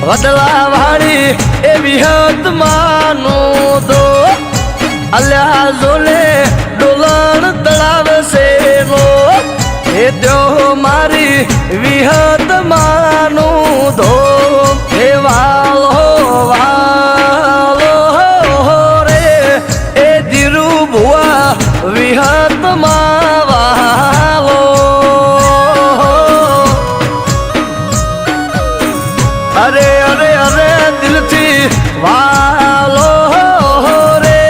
વડલા વાળી એ વિહત માનું દો અલ્યા જોલે ડોલણ તળાવશે નો એ દ્યો મારી વિહત માનું ધો હે વાલો વાલો રે એ ધીરુ ભુવા વિહત માં વાલો અરે અરે અરે દિલથી વાલો રે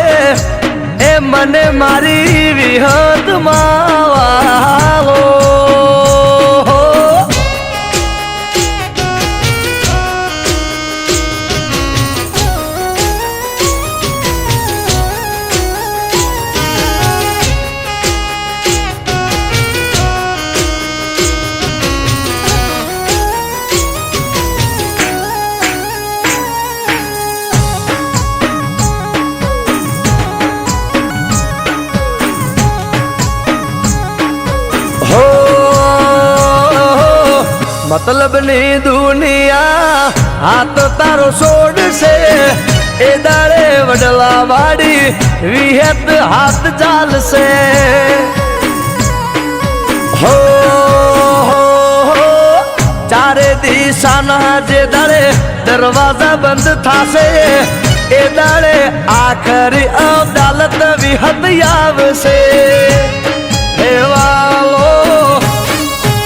એ મને મારી વિહત માં વાલો मतलब ની દુનિયા હાથ તારો છોડશે એ દાડે વડલા વાડી વિહત હાથ ચાલશે હો ચારે દિશાના જે દાડે દરવાજા બંધ થાશે એ દાડે આખરી અદાલત વિહત આવશે હે વાલો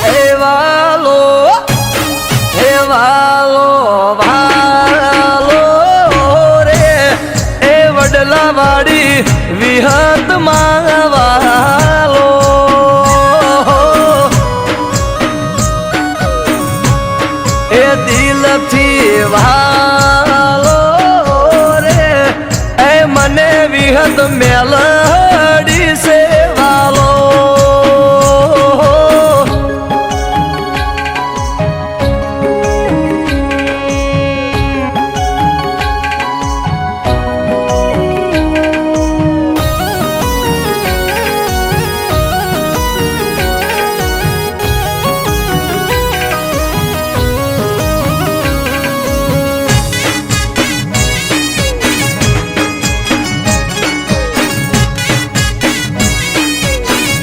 હે વાલો વાલો વાલો રે એ વડલા વાડી વિહત માં વાલો એ દિલથી વાલો રે એ મને વિહત મેલડી છે વાલો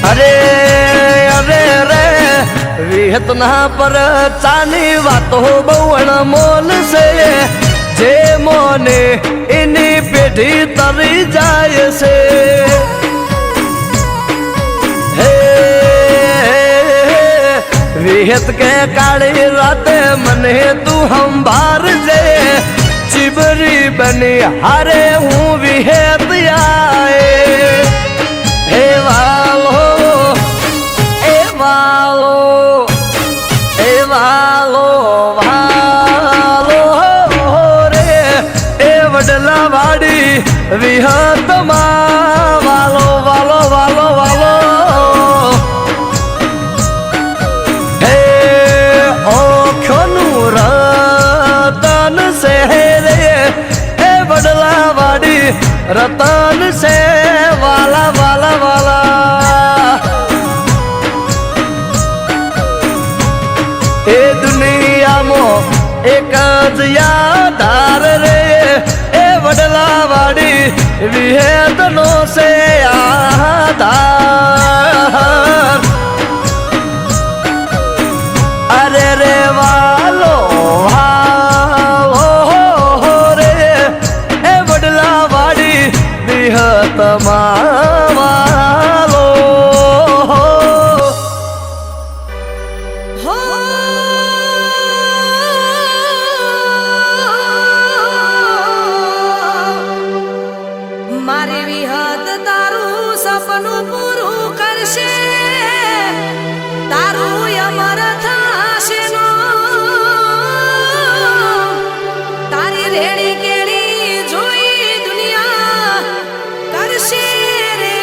अरे अरे रे विहत ना पर चानी वातो बहुण मोल से जे मोने इनी पेढ़ी तरी जाय से हे विहत के काली राते मने तू हम बार जे चिबरी बनी हारे हूँ विहत आए हे वालो रे ए वडला वाड़ी विहत માં વાલો વાલો વાલો વાલો હે ઓખનું રતન સે રે એ વડલા વાડી રતન સે વાલા વાલા વાલા એ દુનિયામાં એક જ યાદાર રે એ વડલા વાડી વિહત નો સે આધાર અરે રે વાલો વાલો રે એ વડલા વાડી વિહત માં વાલો મારી વિહત તારું સપનું પૂરું કરશે તારું અમર થશે નો તારી રેડી કેડી જોઈ દુનિયા કરશે રે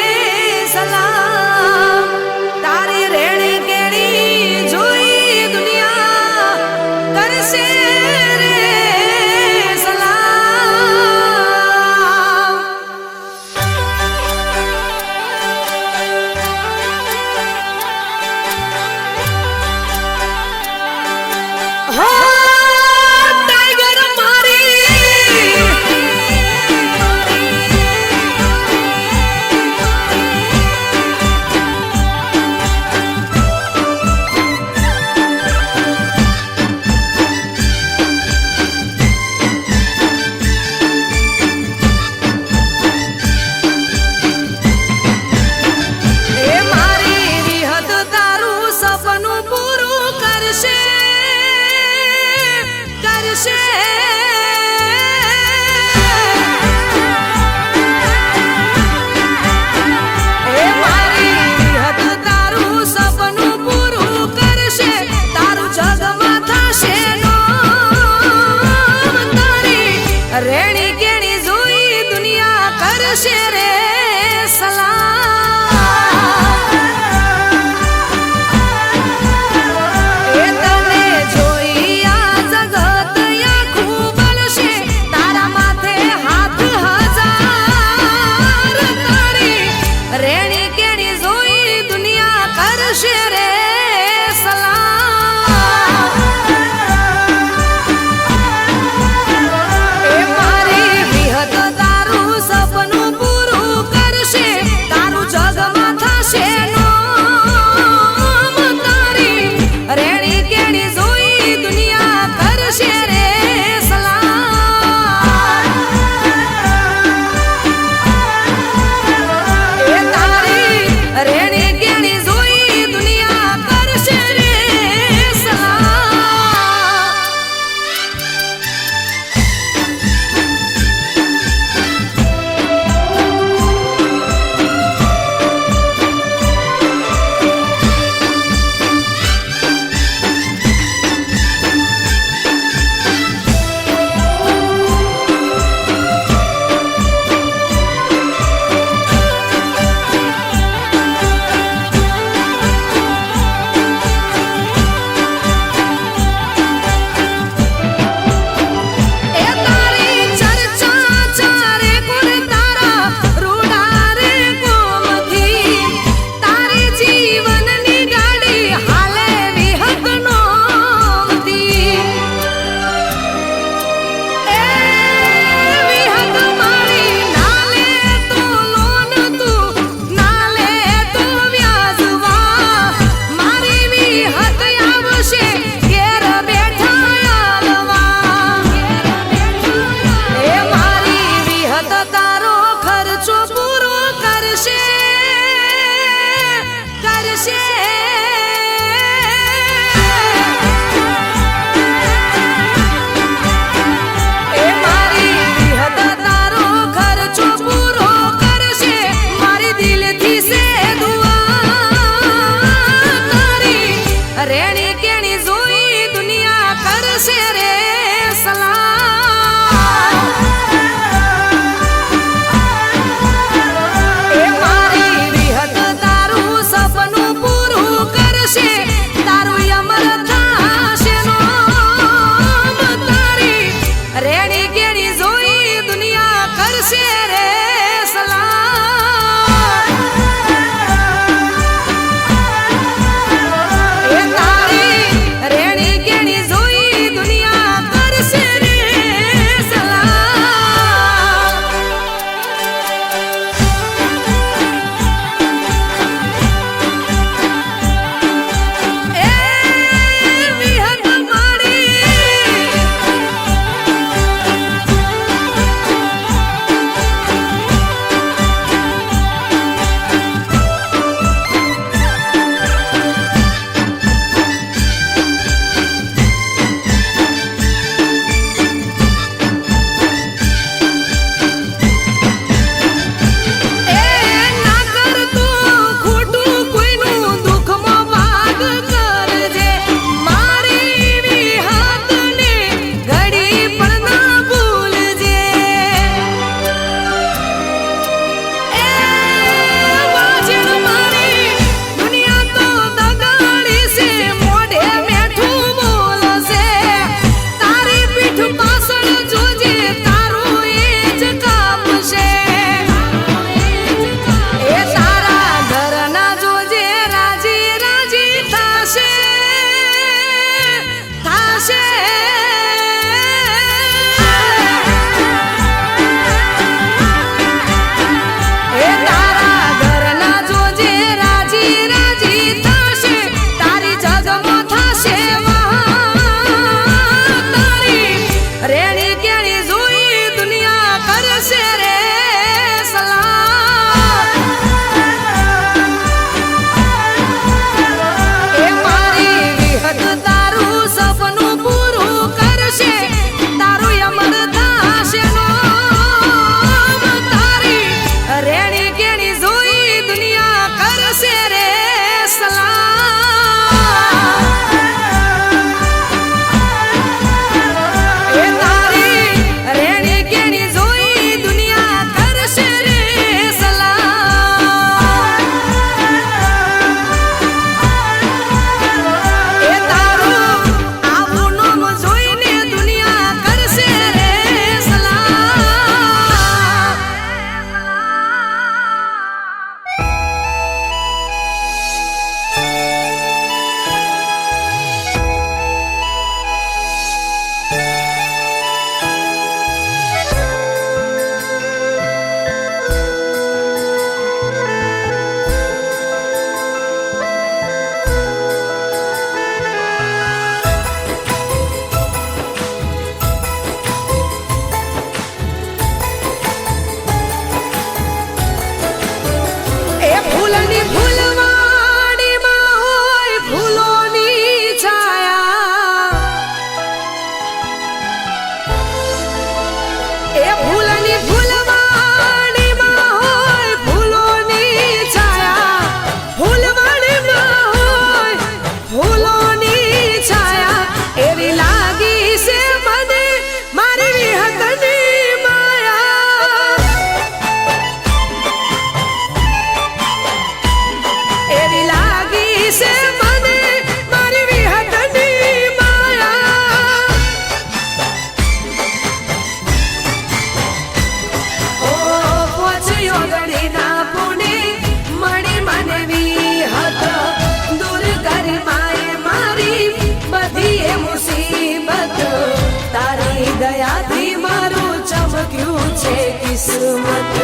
કિસ્મત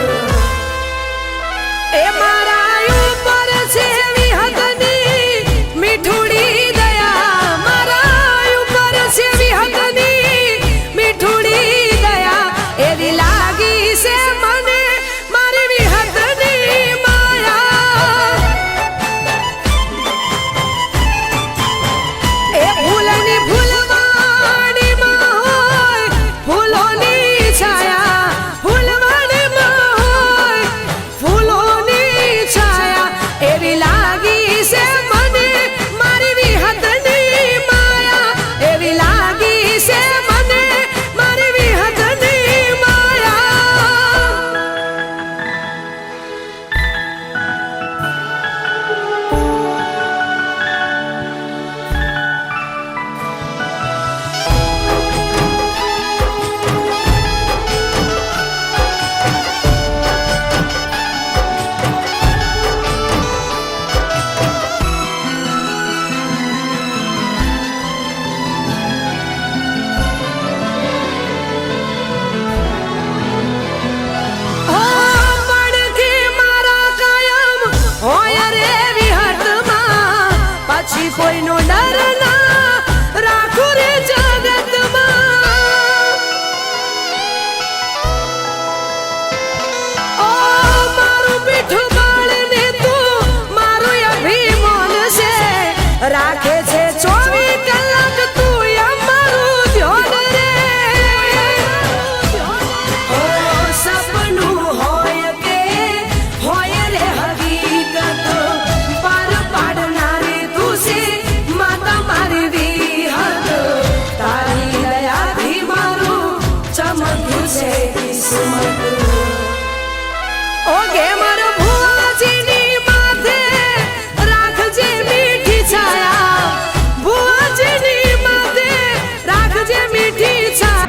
એ મારા ઉપર છે વિહતની મીઠુડી દયા મારા ઉપર છે વિહતની મીઠુડી દયા એવી લાગી છે મને મારી વિહતની માયા એ ફૂલની ફૂલવાડીમાં હોય ફૂલોની છાયા ફૂલવાડીમાં હોય ફૂલોની છાયા એવી લાગી છે મને મારી વિહતની માયા એવી લાગી છે મને મારી વિહતની માયા કોઈનો ડર ના રાખું રે જગતમાં ઓ મારું પીઠું બાળને તું મારું અભિમાન છે રાખે છે 24 કલાક તું અમારું ધ્યાન રે ઓ સપનું હોય કે હોય રે હકીકત પર પાડનારી તું છે માતા મારી વિહત તારી દયાથી મારું ચમક્યું છે કિસ્મત ઓ ગે મારો ભુવાજીની માથે રાખજે મીઠી છાયા ભુવાજીની માથે રાખજે મીઠી છાયા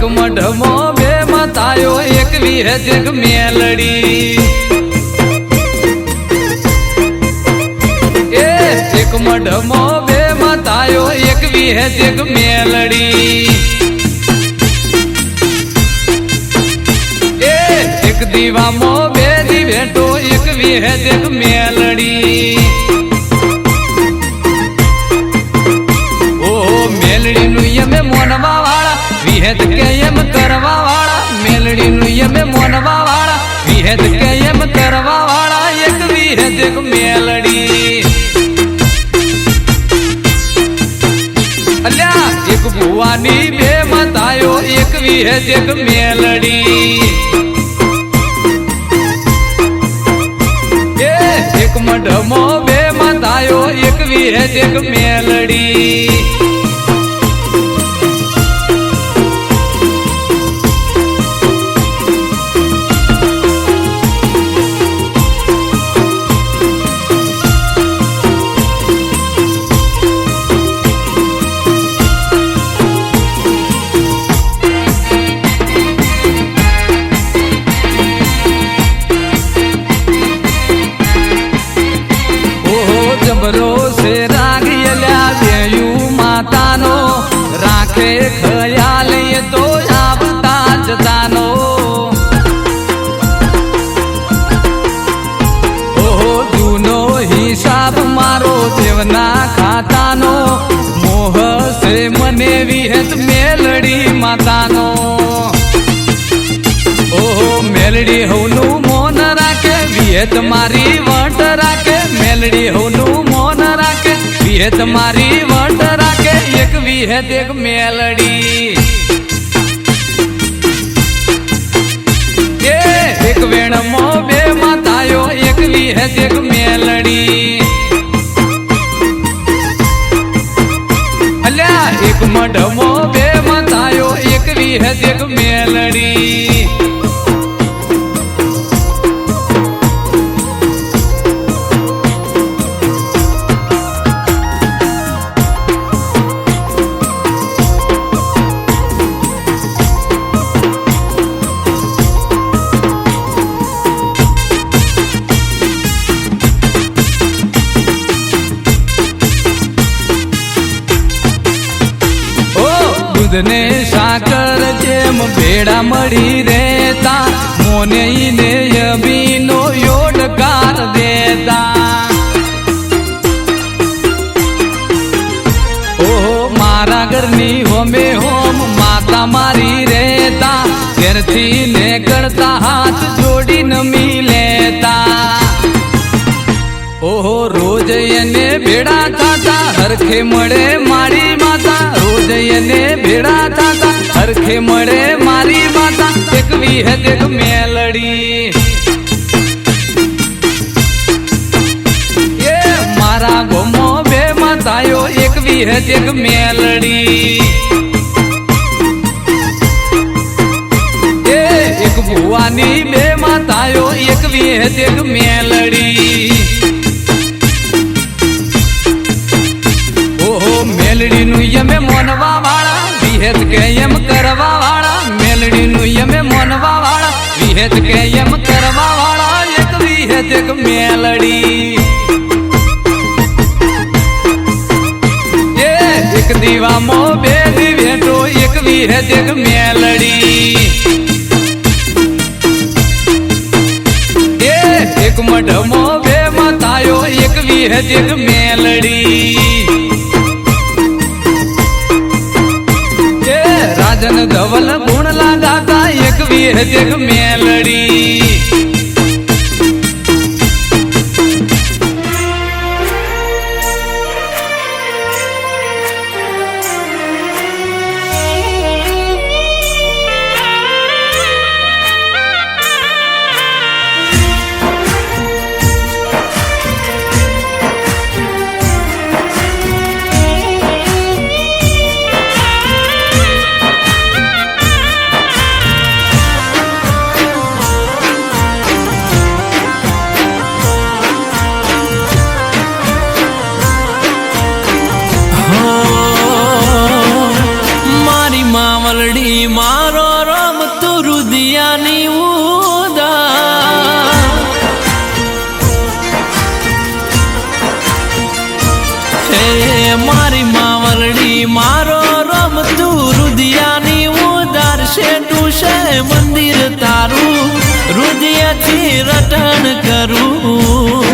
એક મઢમો બે મતાયો એક વિહે જગ મેલડી એ એક મઢમો બે મતાયો એક વિહે જગ મેલડી એ એક દીવામો બે દીવેટો એક વિહે જગ મેલડી મેલડી નું યમે મોનવા વાળા વિહેત કે એમ કરવા વાળા મેલડી નું યમે મોનવા વાળા વિહેત કે એમ કરવા વાળા એક વિહેત એક મેલડી અલ્યા એક ભુવાની બે મતાયો એક વિહેત એક મેલડી એ એક મઢમો બે મતાયો એક વિહેત એક મેલડી જબરો છે રાગિયલ્યા દેયું માતાનો રાખે ખયાલ એ તો આવતા જતાનો ઓહો જૂનો હિસાબ મારો દેવના ખાતાનો મોહ છે મને વિહેત મેલડી માતાનો ઓહો મેલડી હોનું મોન રાખે વિહેત મારી વટ રાખે મેલડી હોનું મોન રાખે વિહેત મારી વટ રાખે એક વિહેત એક મેલડી એ એક વેણમો બે માતાયો એક વિહેત એક મેલડી અલ્યા એક મઢમો બે માતાયો એક વિહેત એક મેલડી દૂધને સાકર જેમ ભેડા મળી રહેતા મોને ઈને યબીનો યોડકાર દેતા ઓહો મારા ઘરની હોમે હોમ માતા મારી રહેતા ઘેરથી ને કરતા હાથ જોડી નમી લેતા ઓહો રોજ એને ભેડા થતા હરખે મળે મારી માતા રોજ એને ભેડા થતા હરખે મળે મારી માતા એક વિહેત એક મેલડી એ મારા ગોમો બે માતાયો એક વિહેત એક મેલડી એ એક ભુવાની બે માતાયો એક વિહેત એક મેલડી મેલડી નું યમે મોનવા વાળા વિહેત કે એમ કરવા વાળા મેલડી નું યમે મોનવા વાળા વિહેત કે એમ કરવા વાળા એક વિહેત એક મેલડી એ એક દીવામો બે દીવેટો એક વિહેત એક મેલડી એ એક મઢમો બે મતાયો એક વિહેત એક મેલડી રાજન ધવલ ગુણ લાગાતા એક વિહેત એક મેલડી વલડી મારો રમતું રુદિયાની ઉદા હે મારી માવલડી મારો રમતું રુદિયાની ઉદાર શેઠું છે મંદિર તારું રુદિયાથી રટણ કરું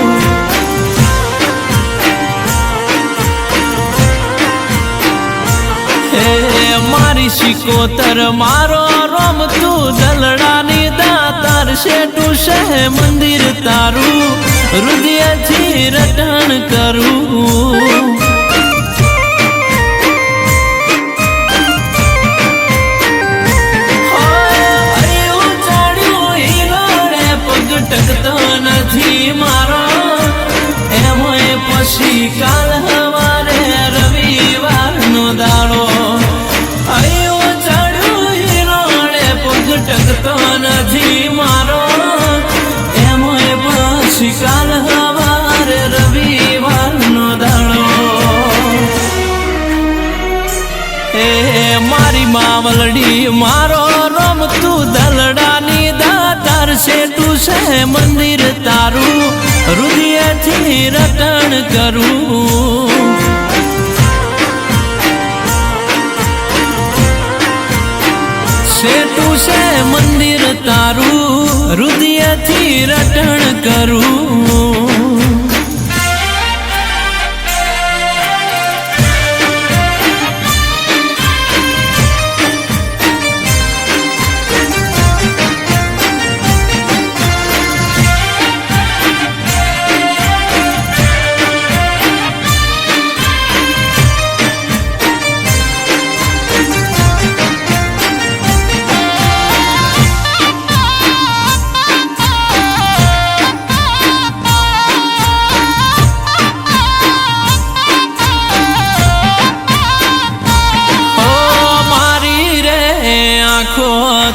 મારી શિકોતર મારો રમતું દલડાની દાતાર શેઠું છે મંદિર તારું હૃદયથી રટણ કરું ટકતો નથી મારો એમાંય પછી કાલ હવારે રવિવારનો દાડો આયો ચડ્યું હિરોડે પગ ટકતો નથી મારો એમાંય પછી કાલ હવારે રવિવારનો દાડો એ મારી માવલડી મારો રમતું દલડાની દાતાર શેઠું છે મંદિર તારું હૃદયથી રટણ કરું શેઠું છે મંદિર તારું હૃદયથી રટણ કરું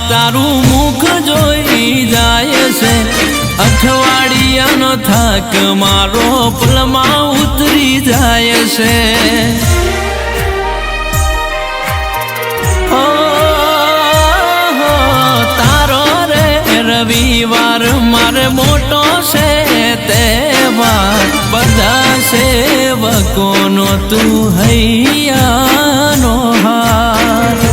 તારું મુખ જોઈ જાય છે અઠવાડિયાનો થાક મારો પલમાં ઉતરી જાય છે તારો રે રવિવાર મારે મોટો છે તહેવાર બધા સેવકોનો તું હૈયાનો હાર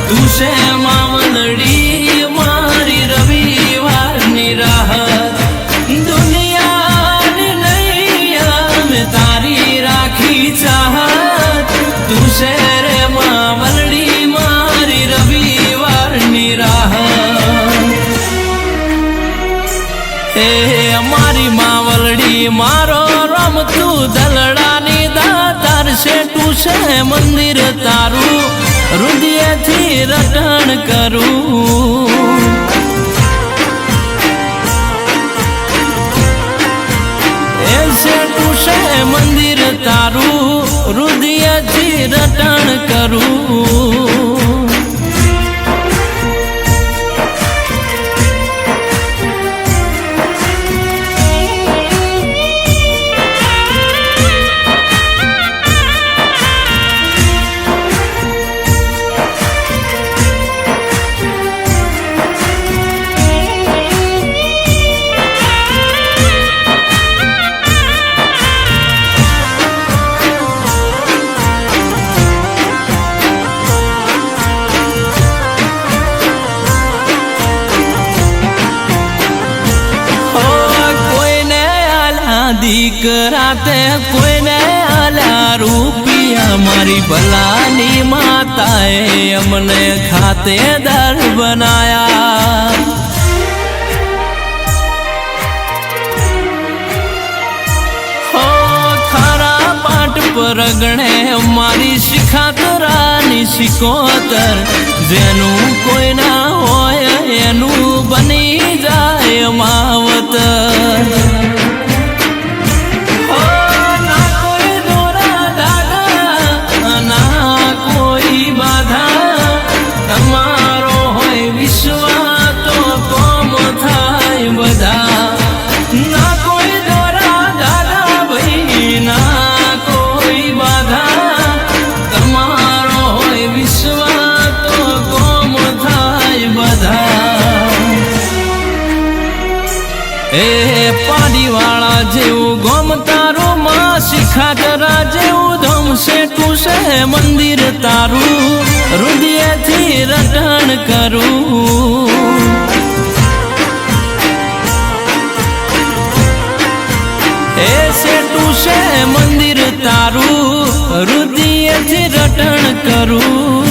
તુસે માવલડી મારી રવિવારની રાહત દુનિયાની નૈયા મેં તારી રાખી ચાહત તુસે રે માવલડી મારી રવિવારની રાહત હે મારી માવલડી મારો રમતું દલડાની દાતાર શેઠું છે મંદિર તારું હૃદયથી રટણ કરું એ શેઠું છે મંદિર તારું હૃદયથી રટણ કરું દીકરા તે કોઈને આલ્યા રૂપિયા મારી ભલાની માતાએ અમને ખાતેદાર બનાયા હો ખારા પાટ પર ગણે મારી શિખાતરાની શિકોતર જેનું કોઈ ના હોય એનું બની જાય માવતર ના કોઈ પાડીવાળા જેવું ગોમ તારું માં શિખાચરા જેવું ધમ સેટું છે મંદિર તારું હૃદયથી રટણ કરું એ સેટું છે મંદિર તારું હૃદયથી રટણ કરું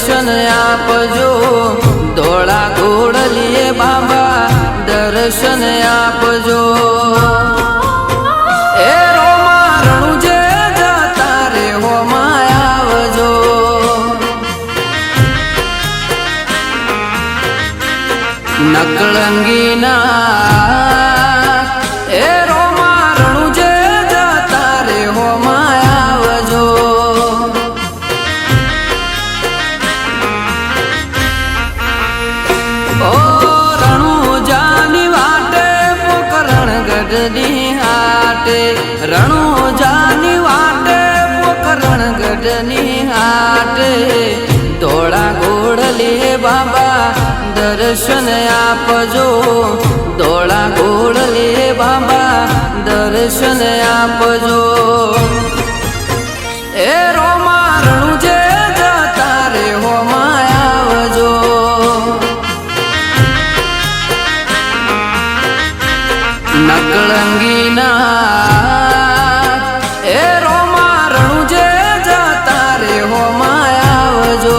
દર્શન આપજો ધોળા ઘોડલીએ બાબા દર્શન આપજો એ રોમા રણુજે જતા રે હોમાં આવજો નકળંગીના એ રોમા રણુજે જતા રે હોમાં આવજો ઓ રણુજાની વાટે પોકરણ ગઢની હાટે રણુજાની વાટે પોકરણ ગઢની હાટે ધોળા ઘોડલીએ બાબા દર્શન આપજો ધોળા ઘોડલીએ બાબા દર્શન આપજો એ રોમા રણુજે જતા રે હોમાં આવજો નકળંગીના એ રોમા રણુજે જતા રે હોમાં આવજો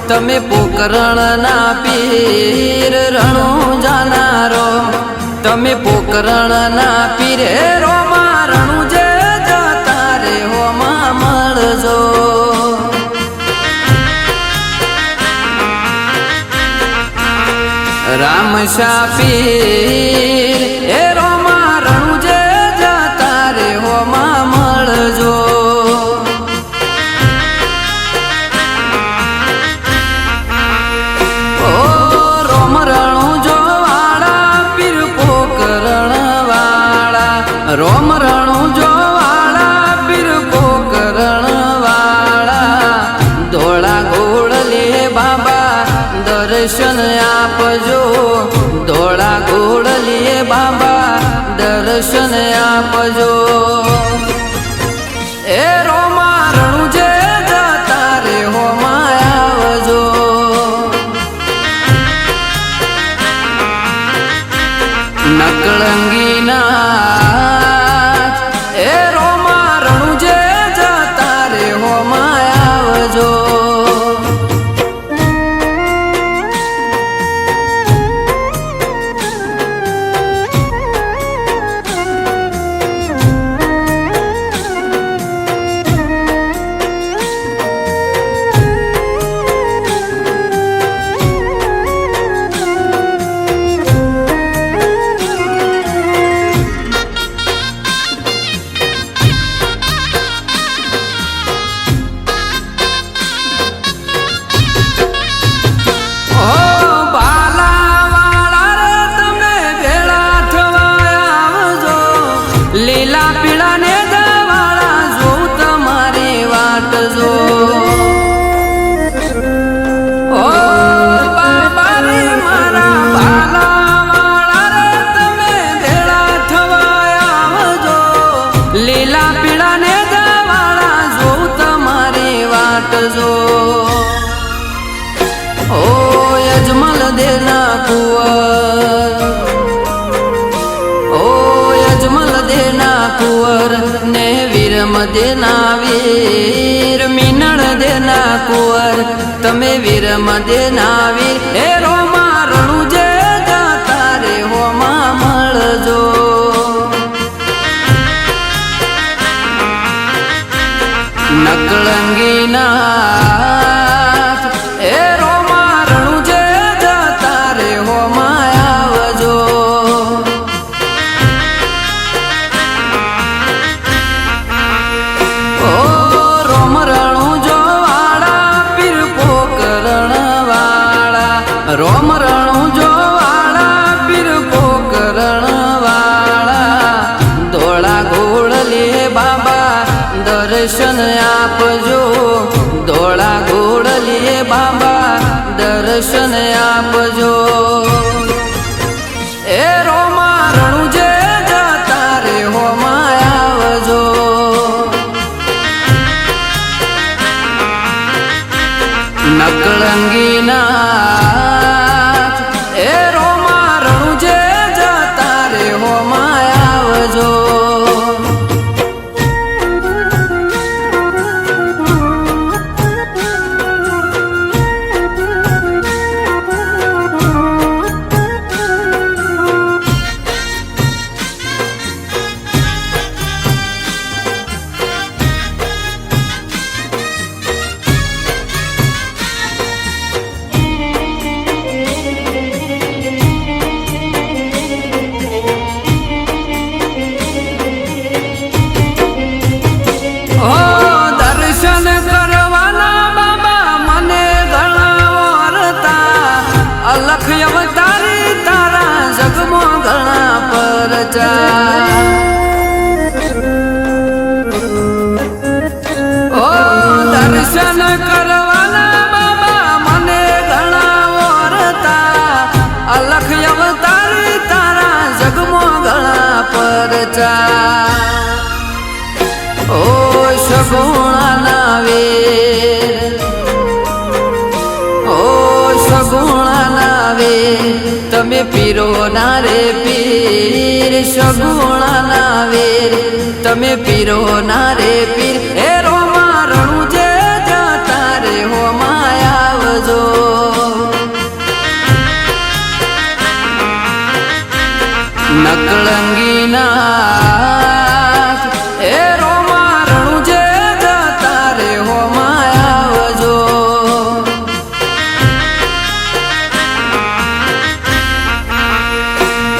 તમે પોકરણ ના પીર રણુજાનારો તમે પોકરણ ના પીર રોમા રણુજે જતા રે હોમાં મળજો રામશા પીર એ રોમા રણુજે જતા રે હોમાં મળજો રોમ રણુજો વાળા પીર પોકરણ વાળા ધોળા ઘોડલીએ બાબા દર્શન આપજો ધોળા ઘોડલીએ બાબા દર્શન આપજો એ રોમા રણુજે જતા રે હોમાં આવજો નકળંગીના એ રોમા રણુજે જતા રે હોમાં આવજો લીલા પીળા ને દવાળા જોઉં તમારી વાટ જો ઓ બાબા રે મારા ભાલા વાળા રે તમે ભેળા થવા આવજો લીલા પીળા ને દવાળા જોઉં તમારી વાટ જો ઓ યજમલ દેના કુંવર कुंवर ने वीर मदेना वीर मीनण देना कुंवर तमे वीर मदेना वीर हे रोमा रणुजे जाता रे हो નાથ એ રોમા રણુજે જતા રે હોમાં આવજો. ઓ રોમ રણુજો વાળા પીર પોકરણ વાળા, રોમ રણુજો વાળા પીર પોકરણ વાળા, ધોળા ઘોડલે બાબા દર્શન આપજો, ધોળા ઘોડલે બાબા દર્શન આપજો. એ રોમા રણુજે જતા રે હોમાં આવજો. નકળંગી નાથ એ રોમા રણુજે જતા રે હોમાં આવજો. અલખ અવતારી તારા જગમો ઘણા પરચા. ઓ દર્શન કરવાના બાબા મને ઘણા વરતા, અલખ અવતારી તારા જગમો ઘણા પરચા. ઓ સગુણા વેર, ઓ સગુણા વેર તમે પીરો ના રે પીર, સગુણા વેર તમે પીરો ના રે પીર. એ રોમા રણુજે જતા રે હોમાં આવજો. નકળંગી નાથ એ રોમા રણુજે જતા રે હોમાં આવજો.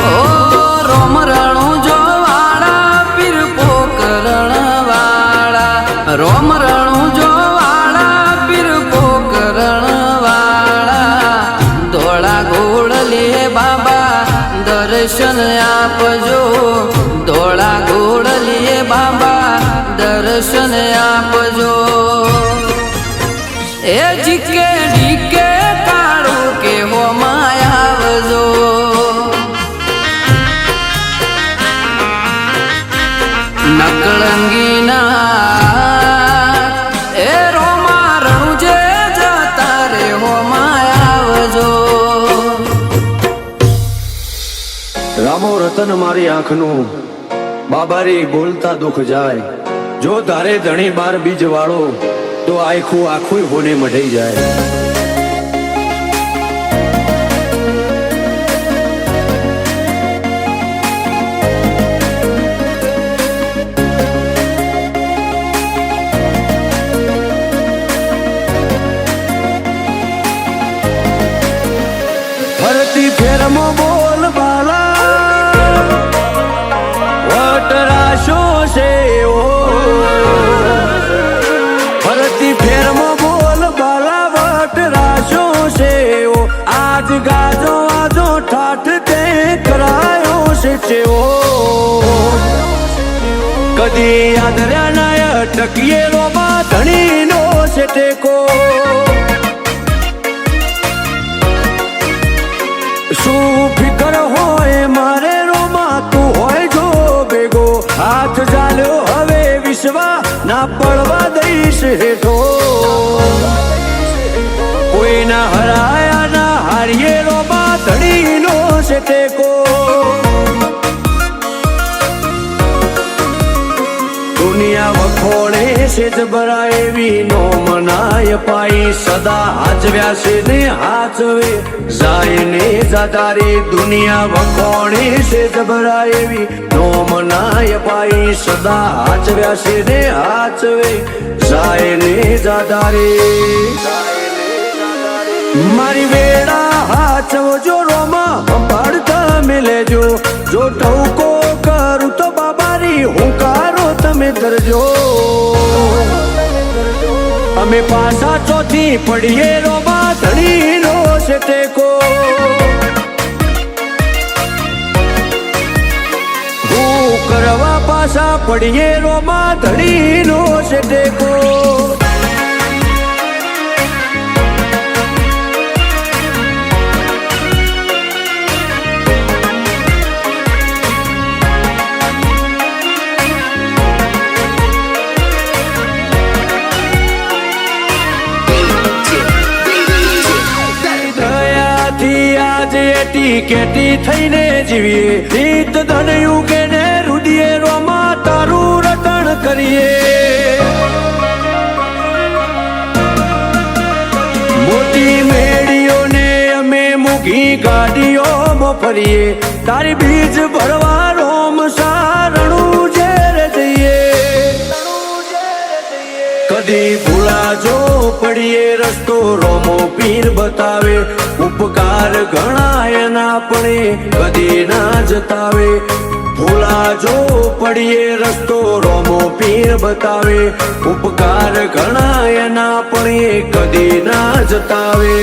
ઓ રોમ રણુજો વાળા પીર પોકરણ વાળા, રોમ રણુજો વાળા પીર પોકરણ વાળા, ધોળા ઘોડલે બાબા દર્શન આપજો, ધોળા ઘોડલે બાબા દર્શન આપજો. એ જીકે ડીકે કાળું કે હોમાં આવજો. નકળંગી નાથ એ રોમા રણુજે જતા રે હોમાં આવજો. રામો રતન મારી આંખનું, બાબારી બોલતા દુઃખ જાય. જો ધારે ધણી બાર બીજ વાળો તો આખું આખું હોને મઢાઈ જાય. ફરતી ફેરમો બોલ બાલા વટરાશો છે ઓ, ફરતી ફેરમો બોલ બાલા વટરાશો છે ઓ. આજ ગાજો આજો ઠાઠ તે કરાયો છે ઓ. કદી આદર્યા નાય ટકીએ રોમા ધણી નો છે ટેકો. શું ફિકર હોય મારે રોમા તું હોય જો ભેગો. હાથ ચાલ્યો હવે વિશ્વા ના પડવા દઈશ હેઠો. કોઈના હરાયા ના હારીએ રોમા ધણી નો છે ટેકો. દુનિયા વખોડે છે જબરા એવી નો મના નાય પાઈ સદા હાચવ્યા છે ને હાચવે જાય ને જાતારી દુનિયા વખોણી છે જબરા એવી નોમ નાય પાઈ સદા હાચવ્યા છે ને હાચવે જાય ને જાતારી મારી વેળા હાચવજો રોમા સંભાળતા મેલેજો જો ટવકો કરું તો બાબારી હુંકારો તમે ધરજો અમે પાછા ચોથી પડીએ રોમા ધણીનો છે ટેકો હું કરવા પાછા પડીએ રોમા ધણીનો છે ટેકો કેટી થઈને જીવીએ રીત ધનયું કે ને રુદીએ રોમા તારું રટણ કરીએ મોટી મેળીઓને અમે મૂકી ગાડીઓમાં ફરીએ તારી બીજ ભરવા રોમ સારણું ઝેર જઈએ કદી ભૂલાજો પડીએ રસ્તો રોમો પીર બતાવે ઉપકાર ઘણા એના પણ કદી ના જતાવે ભૂલાજો પડીએ રસ્તો રોમો પીર બતાવે ઉપકાર ઘણા એના પણ કદી ના જતાવે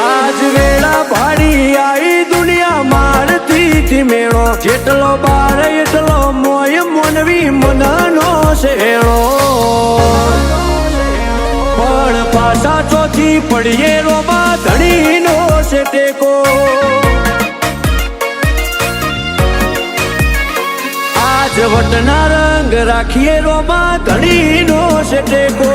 આજ વેળા ભાડી આવી દુનિયા મારથી મેળો જેટલો બાર એટલો મોય મોનવી મનનો શેળો પણ પાછા ચોથી પડીએ રોમા ધણીનો છે ટેકો આજ વટના રંગ રાખીએ રોમા ધણીનો છે ટેકો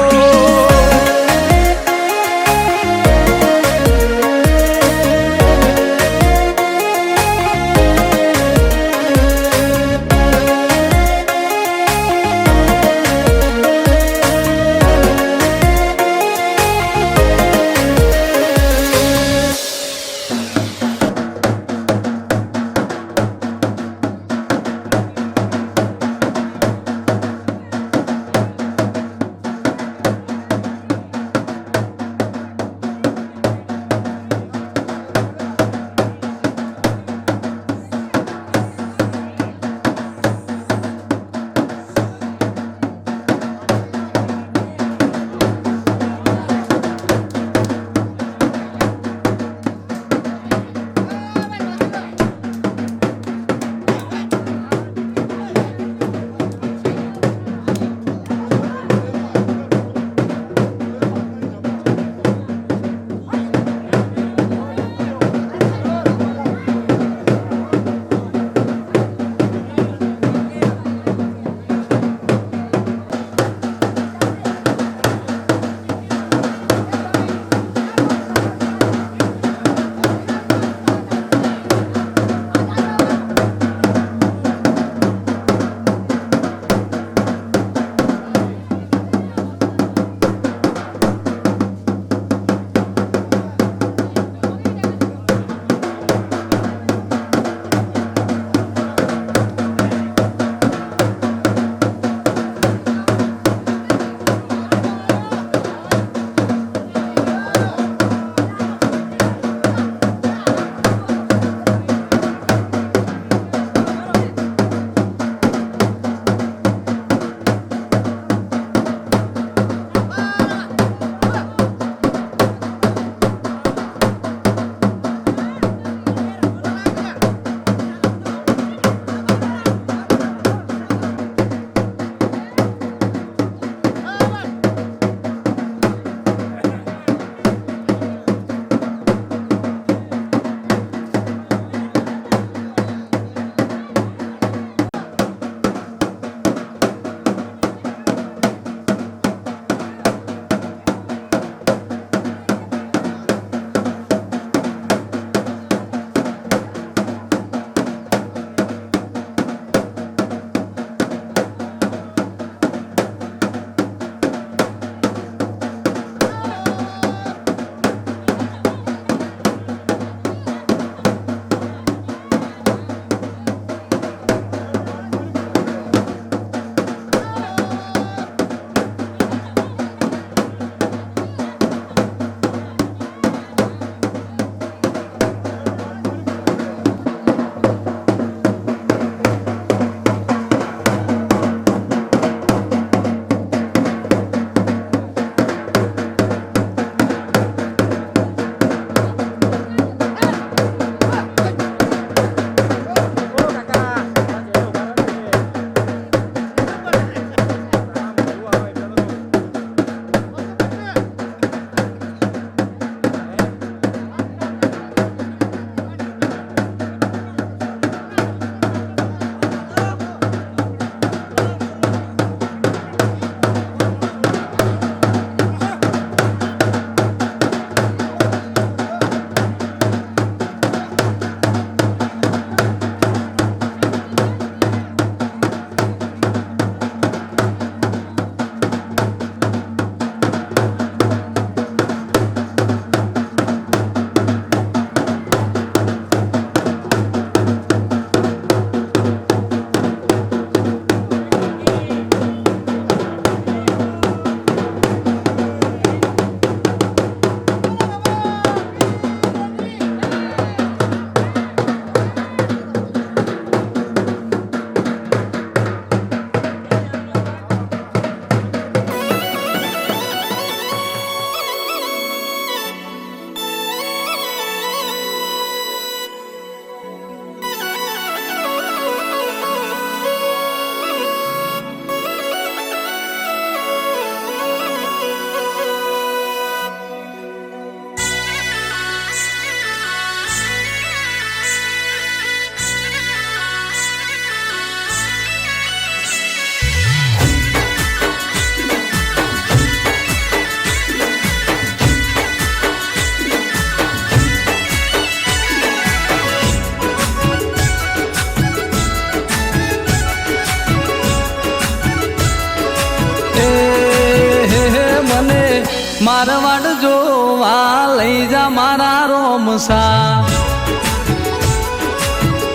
મારવાડ જોવા લઈ જા મારા રોમસા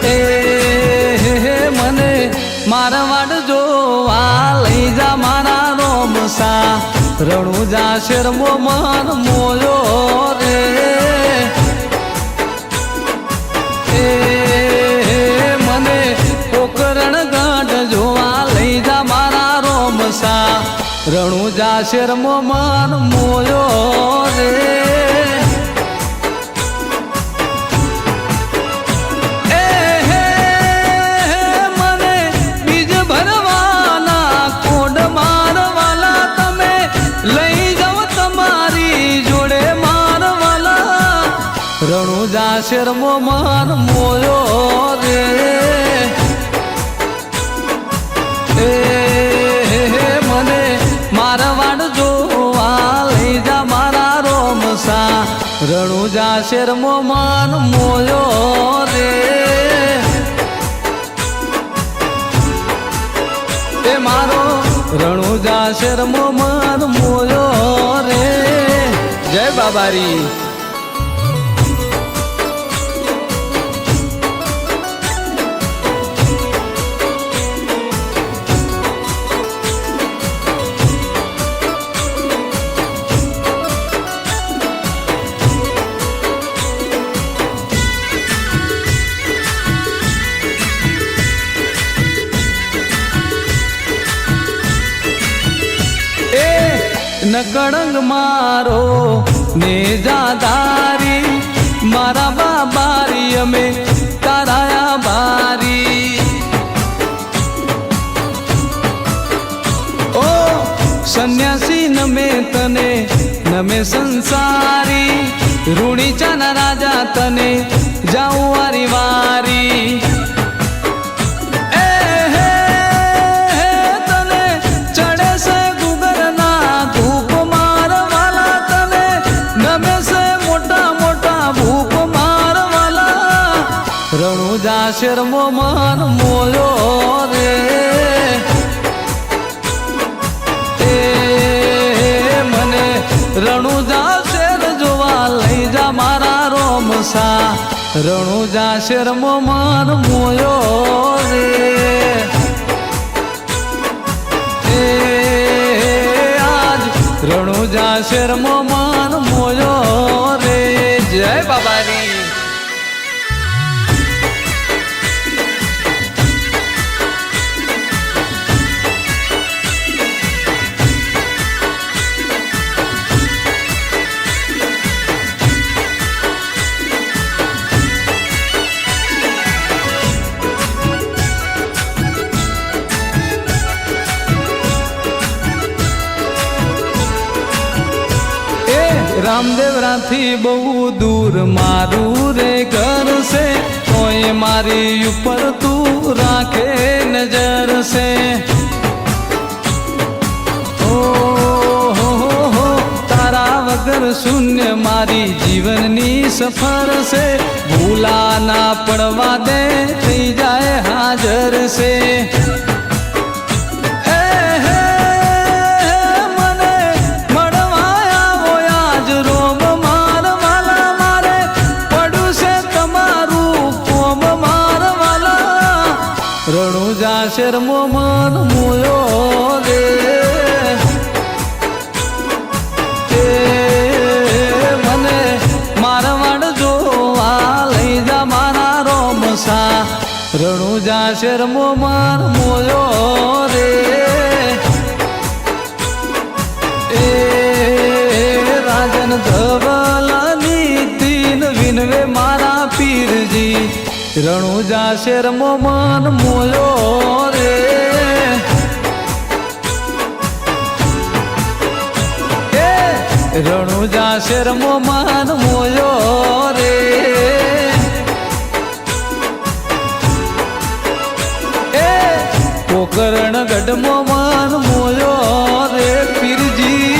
એ મને મારવાડ જોવા લઈ જા મારા રોમસા રણુજા શેરમો મન મોયો રે એ મને પોકરણ ગઢ જોવા લઈ જા મારા રોમસા રણુજા શેરમો મન મોયો રે મને બીજ ભરવાના કોડ મારવાલા તમે લઈ જાઓ તમારી જોડે મારવાલા રણુજા શેરમો મન મોયો રે મને મારવાડ જોવા લઈ જા મારા રોમસા રણુજા શેરમો મન મોયો રે એ મારો રણુજા શેરમો મન મોયો રે જય બાબારી નકળંગ મારો નેજાદારી મારા બાબારી અમે તારાયા બારી ઓ સંન્યાસી નમે તને નમે સંસારી રૂણી ચાના રાજા તને જાઉં વારી વારી રણુજા શેરમો મન મોયો રે એ મને રણુજા શેર જોવા લઈ જા મારા રોમસા રણુજા શેરમો મન મોયો રે આજ રણુજા શેરમો મન મોયો રે જય બાબારી રામદેવ રાથી બહુ દૂર મારું રે ઘર છે તોય મારી ઉપર તું રાખે નજર છે ઓ હો તારા વગર શૂન્ય મારી જીવનની સફર છે ભૂલા ના પડવા દે થઈ જાય હાજર છે રણુજા શેરમો મન મોયો રે મને મારવાડ જોવા લઈ જા મારા રોમસા રણુજા શેરમો મન મોયો રે રાજન ધવલાની તીન વિનવે મારા પીરજી રણુજા શેરમો મન મોયો રે રણુજા શેરમો મન મોયો રે પોકરણ ગઢમો મન મોયો રે પીરજી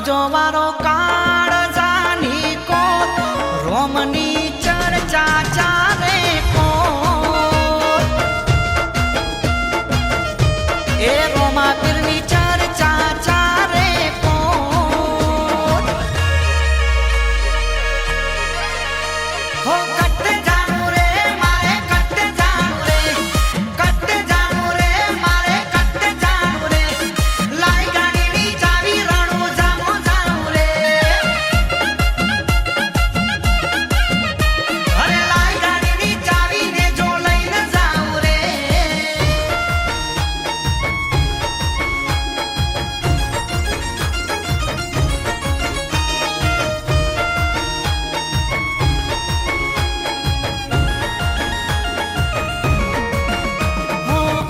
જોવારો કાળ જાની કોત રોમની ચર્ચા ચારે કોત એ રોમા પીરની ચર્ચા ચારે કોત હો કટ જાનું રે મારે કટ જાનું રે કટ જાનું રે મારે કટ જાનું રે લાઈ ગાડીની ચાવી રણું જામો જાનું રે અરે લાઈ ગાડીની ચાવી ને જો લઈને જાઉં રે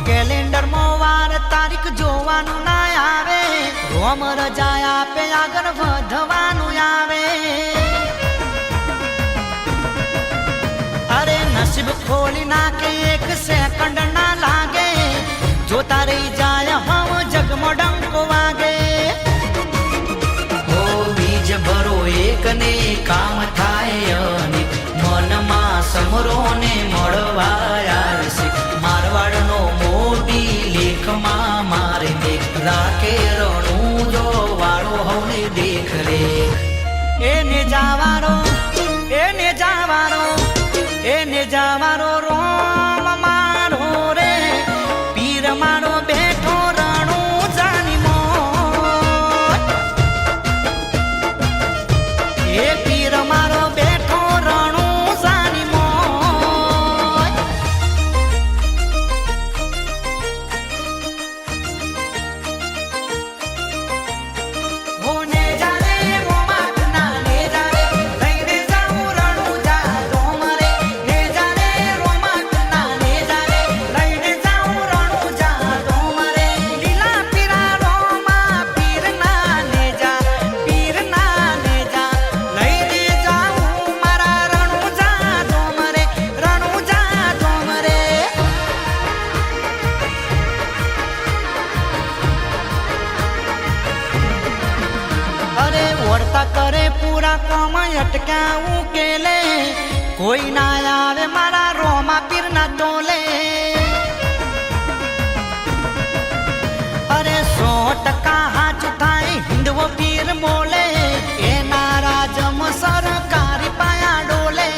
કેલેન્ડરમાં વાર તારીખ જોવાનું ના આવે રોમ રજા આપે આગળ વધવાનું આવે અરે નસીબ ખોલી નાખે એક સેકન્ડ ના લાગે જોતા રહી જાય હમ જગમાં ડંકો વાગે ઓ બીજ ભરો એક ને કામ થાય અને મનમાં સમરો ને મળવા આવશે મારવાડનો મોટી લેખમાં મારે દેખ રાખે રણું જો વાળો હવે દેખ રે એને જાવારો રોમ મારો રે પીર મારો બેઠો રણું જાની મોત એ પીર મારો બેઠો રણું જાની મોત હો ને જાને મોમાત ના ને જાને લઈને જાઉં રણું જા રોમ રે ને જાને રોમાત ના ને જાને લઈને જાઉં રણું જા રોમ રે લીલા પીરા રોમા પીર ના ને જા લઈને જાઉં મારા રણું જા રોમ રે રણું જા રોમ રે અરે ઓળતા કરે પૂરા કોમ અટક્યા ઉકેલે કોઈ ના આવે મારા રોમા પીર ના ટોલે અરે 100% હાચું થાય હિન્દવો પીર બોલે એના રાજમ સરકારી પાયા ડોલે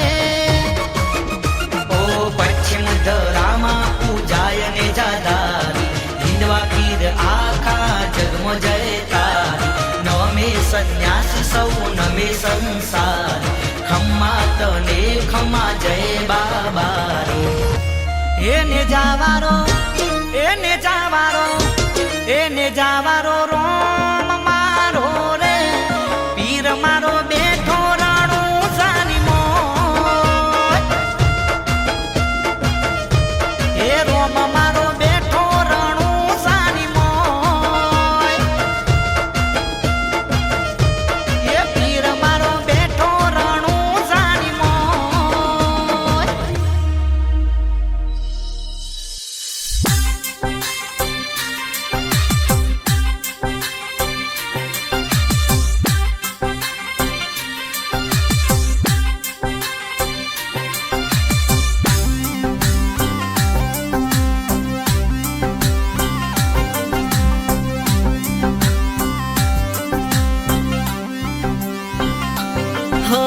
ઓ પશ્ચિમ ધરામાં પૂજાય ને જાદારી હિન્દવા પીર આખા જગમાં જય તારી નમે સંન્યાસી સૌ નમે સંસાર ખમ્મા તને ખમ્મા જય બાબા રે એને જાવારો રોમ મારો રે પીર મારો બેઠો રણું જાની મોત એ રોમ મારો બેઠો રણું જાની મોત એ પીર મારો બેઠો રણું જાની મોત હો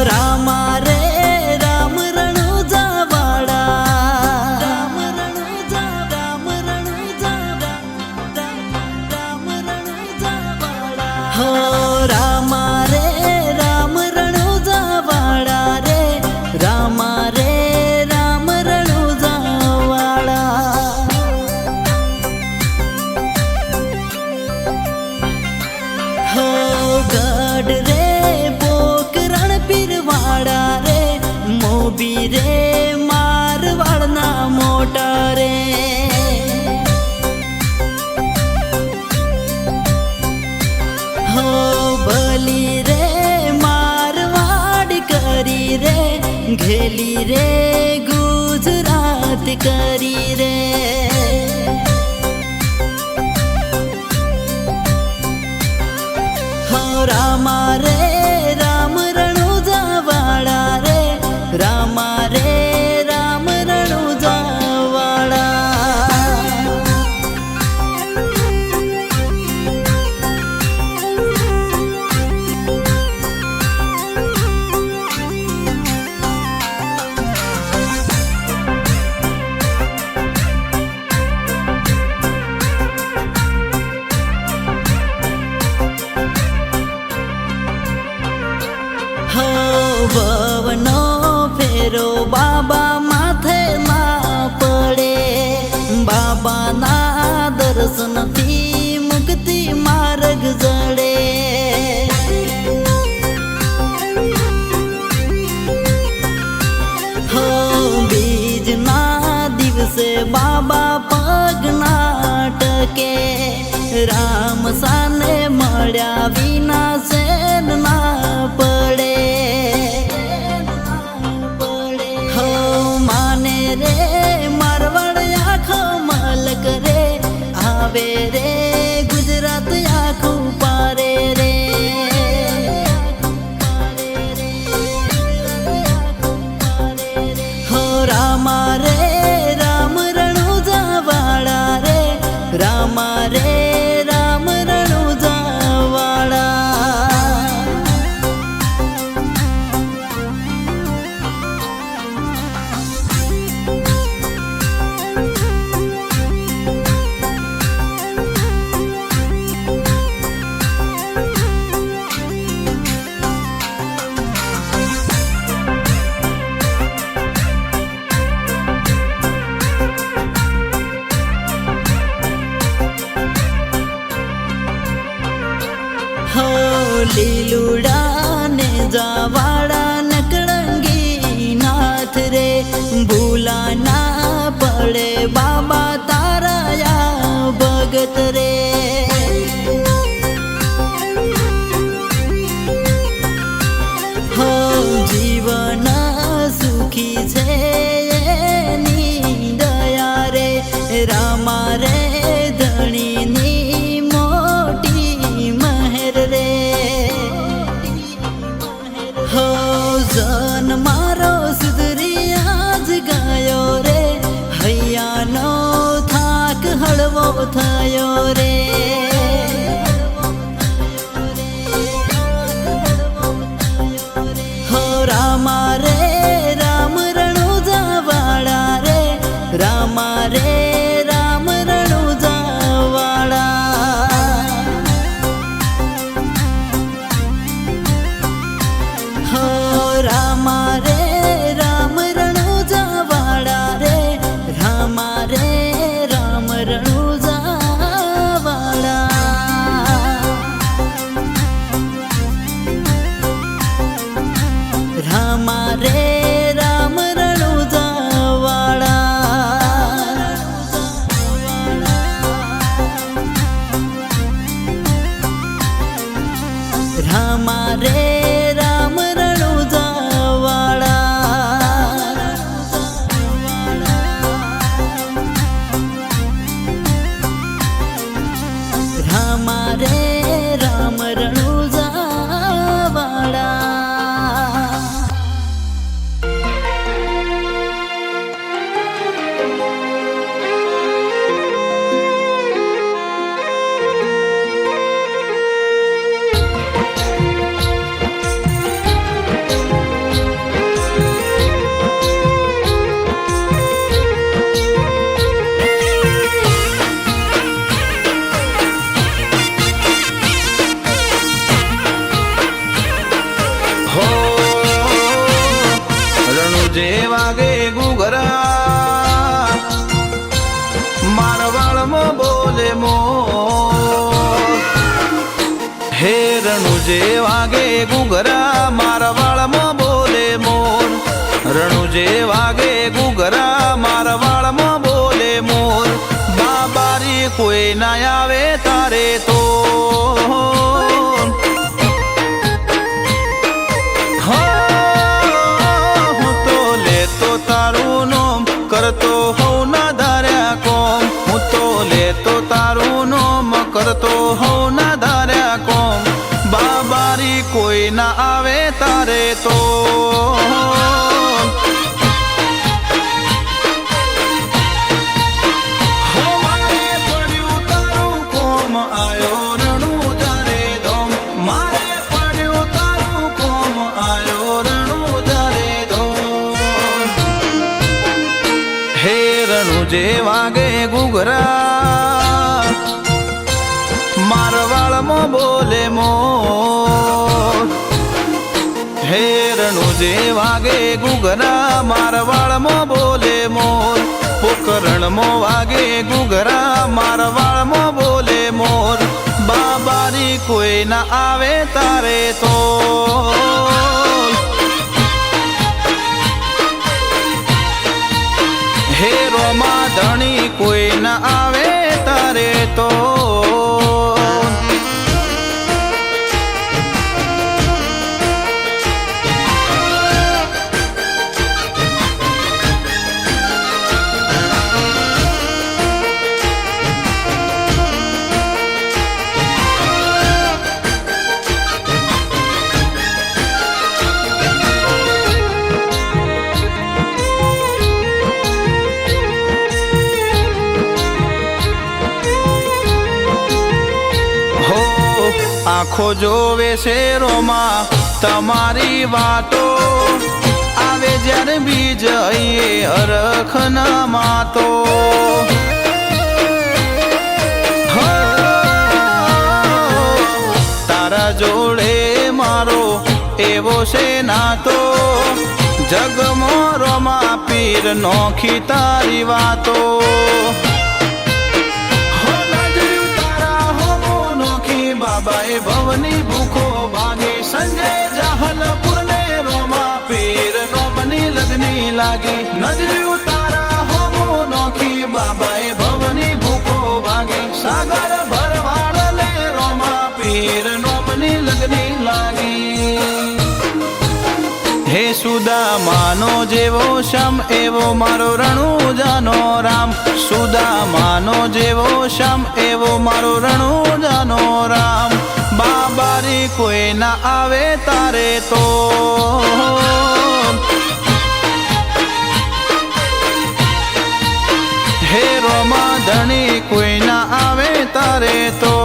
રામા રે રામ રણુજા વાળા રામ રણુજા વાળા હો રામા રે રામ રણુજા વાળા રે રામા રે રામ રણુજા વાળા હો ગઢ રે પોકરણ પીરવાડા રે મોબી રે મારવાડના મોટા રે હો ભલી રે મારવાડ કરી રે ઘેલી રે ગુજરાત કરી રે હો રામા રે રામ રણુજા વાળા રે રામા રે રામ રણુજા વાળા. ભવનો ફેરો બાબા માથે ના પડે, બાબાના દર્શનથી મુક્તિ માર્ગ જડે. હો બીજના દિવસે બાબા પગના ટકે, રામ સાને મળ્યા વિના શેર ના પડે. હો માને રે મારવાડ આખો મલક રે, આવે રે ગુજરાત આખું પારે રે. હો રામા રે રામ રણુજા વાળા રે રામા રે રામ રણુજા વાળા. હો લીલુડા ને જાવાડા નકળંગી નાથ રે, ભૂલા ના પડે બાબા તારાયા ભગત રે. હો જીવન સુખી છે એની દયા રે, રામા રે ધણીની મોટી મહેર રે. હો જન મારો સુધરી આજ ગયો રે, હૈયાનો થાક હળવો થયો રે. હો રામા રે રામ રણુજા વાળા રે રામા રે રામ રણુજા વાળા. હો રામા રે રામ રણુજા વાળા રે રામા રે રામ રણુજા વાળા. રામા રે રામ રણુજા વાળા. રામા રે રામ રણુજા વાળા. રામા રે રામ રણુજા વાળા. હો રણુજે વાગે ગુગરા, મારવાડમાં બોલે મોર. હે રણુજે વાગે ગુગરા, મારવાડમાં બોલે મોર. રણુજે વાગે ગુગરા, મારવાડમાં બોલે મોર. બાબારી કોઈ ના આવે તારે તો. કરતો હોઉં ના ધાર્યા કોમ, હું તો લેતો તારું નોમ કરતો હોઉં ના ધાર્યા કોમ. બાબા ના આવે તારે તો હો મારે પડ્યું તારું કોમ આયો રણું તારે ધોમ મારે પડ્યું તારું કોમ આયો રણું તારે ધોમ હે રણું જે વાગે ગુગરા મારવાળમાં બોલે મોર હે રણું જે વાગે ગુગરા મારવાળમાં બોલે મોર પોકરણમાં વાગે ગુગરા મારવાળમાં બોલે મોર બાબારી કોઈ ના આવે તારે તો હે રોમા ધણી કોઈ ના આવે તારે તો આંખો જોવે છે રોમાં તમારી વાતો આવે જ્યારે બીજ અહીંયા હરખ ના માતો તારા જોડે મારો એવો છે નાતો જગમો રોમા પીર નોખી તારી વાતો બાબાએ ભવની ભૂખો ભાગે સંજય જાહલપુર ને રોમા પીર નો બની લગની લાગી નજરી તારા હોમો નોખી બાબાએ ભવની ભૂખો ભાગે સાગર ભરવાડ ને રોમા પીર નો બની લગની લાગી હે સુદામાનો જેવો શ્યામ એવો મારો રણુજાનો રામ સુદામાનો જેવો શ્યામ એવો મારો રણુજાનો રામ બાબારી કોઈ ના આવે તારે તો હે રોમા ધણી કોઈ ના આવે તારે તો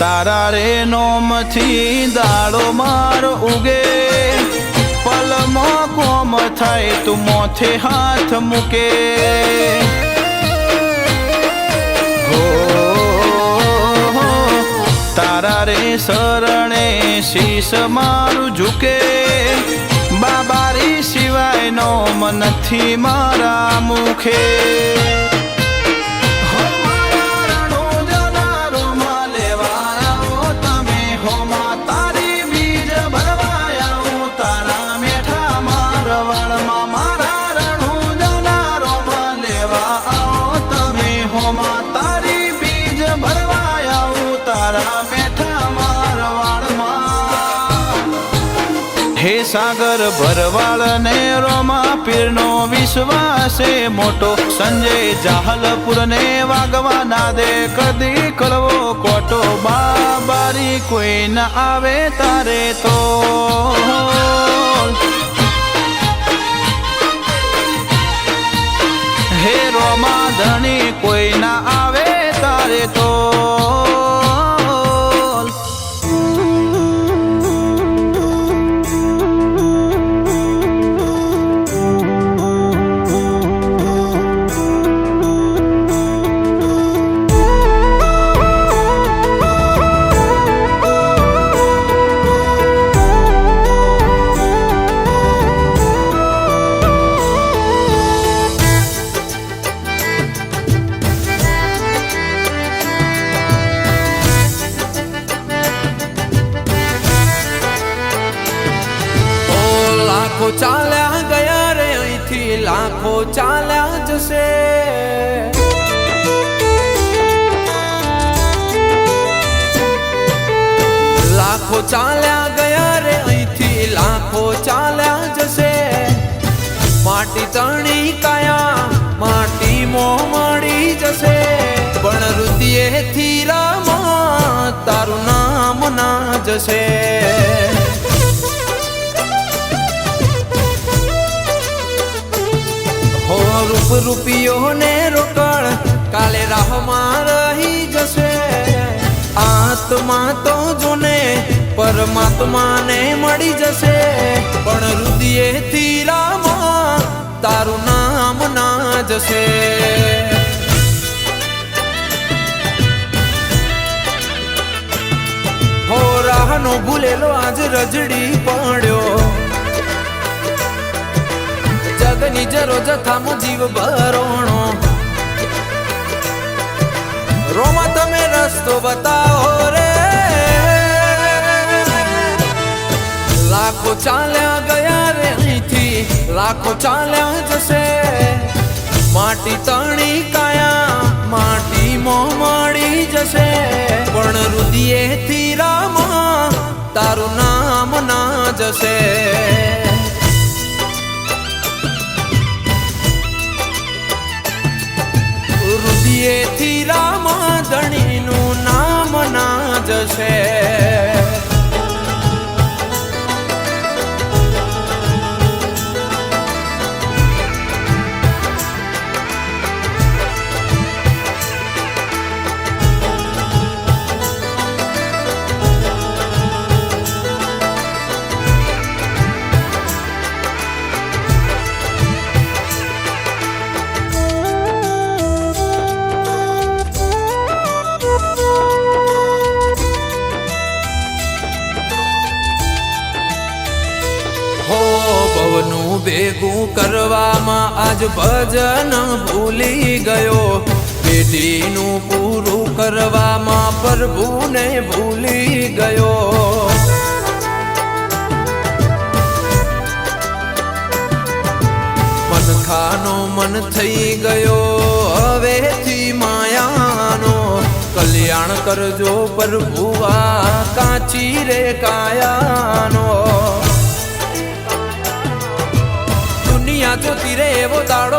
તારા રે નોમથી દાડો માર ઉગે પલમો કોમ થાય તું મોથે હાથ મૂકે હો તારા રે શરણે શીશ મારું ઝૂકે બાબારી સિવાય નોમ નથી મારા મુખે હે સાગર ભરવાળ ને રોમા પીરનો વિશ્વાસ મોટો સંજય જાહલપુર ને વાગવા ના દે કદી કળવો કોટો બાબારી કોઈ ના આવે તારે તો હે રોમા ધણી કોઈ ના આવે તારે તો લાખો ચાલ્યા ગયા રે અહીંથી લાખો ચાલ્યા જશે લાખો ચાલ્યા ગયા રે અહીંથી લાખો ચાલ્યા જશે માટી તણી કાયા માટી મોમડી જશે પણ રુદિયેથી રામા તારું નામ ના જશે હો રૂપ રૂપિયો ને રોકડ કાલે રાહમાં રહી જશે આત્મા તો જોને પરમાત્મા ને મળી જશે પણ રુદિયેથી રામા તારું નામ ના જશે હો રાહનો ભૂલેલો આજ રજડી પડ્યો જગની જરો જથામાં જીવ ભરોણો રોમા તમે રસ્તો બતાવો રે લાખો ચાલ્યા ગયા રે અહીંથી લાખો ચાલ્યા જશે માટી તણી કાયા માટી મોમડી જશે પણ રુદિયેથી રામા તારું નામ ના જશે રુદિયેથી રામા ધણીનું નામ ના જશે ભેગું કરવામાં આજ ભજન ભૂલી ગયો પેઢીનું પૂરું કરવામાં પ્રભુને ભૂલી ગયો મનખાનો મન થઈ ગયો હવેથી માયાનો કલ્યાણ કરજો પ્રભુઆ કાચી રે કાયાનો જોતી રે એવો દાડો